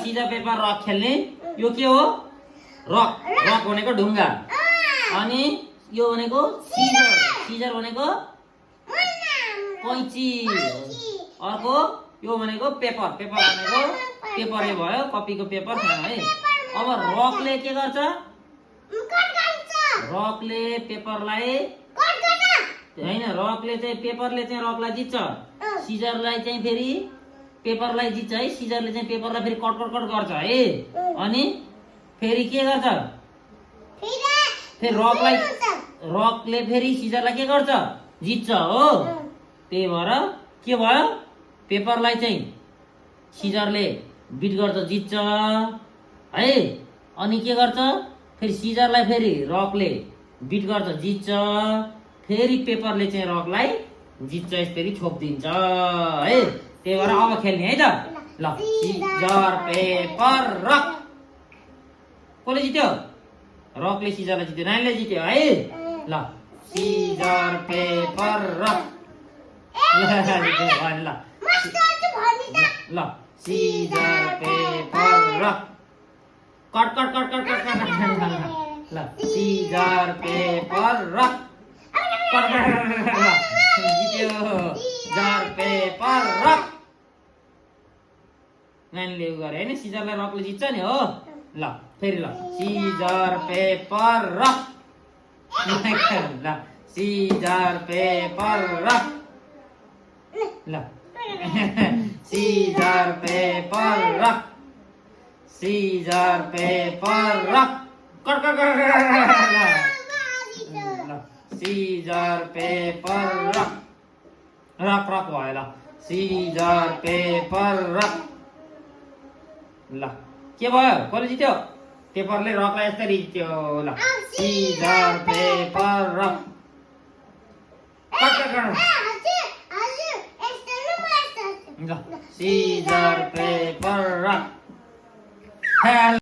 Caesar paper rock खेल्ने यो के हो रक रक भनेको ढुङ्गा अनि यो भनेको सिजर सिजर भनेको कैंची अर्को यो भनेको पेपर पेपर भनेको पेपरै भयो कपीको पेपर है अब रकले के गर्छ रकले पेपरलाई हैन रकले चाहिँ पेपरले चाहिँ रकलाई जित्छ सिजरलाई चाहिँ फेरि पेपरलाई जित्छ है सिजरले चाहिँ पेपरलाई फेरि कट कट कट गर्छ है अनि फेरि के गर्छ फेरि रकले फेरि सिजरलाई के गर्छ जित्छ हो त्यही भएर के भयो पेपरलाई चाहिँ सिजरले बिट गर्छ जित्छ है अनि के गर्छ फेरि सिजरलाई फेरि रकले बिट गर्छ जित्छ फेरि पेपरले चाहिँ रकलाई जित्छ यसरी छोपिदिन्छ है त्यही भएर अब खेल्ने है त ल सिजर पेपर रक कसले जित्यो रकले सिजरलाई जित्यो नानीले जित्यो है ल सिजर पेपर रक ल scissor paper rock cut cut cut cut cut cut ल सिजर पेपर रक कट जित्यो सिजर पेपर रक नानीले उ गरे हैन सिजरलाई रकले जित्छ नि हो ल फेरि ल सिजर पेपर रक ल सिजर पेपर रक ल scissor paper rock scissor paper rock cut cut cut ल scissor paper rock rock rock भयो ल सिजर पेपर रक ल के भयो कसले जित्यो पेपरले रकलाई यसरी जित्यो ल scissor paper rock cut cut cut ल सिजर पेपर रक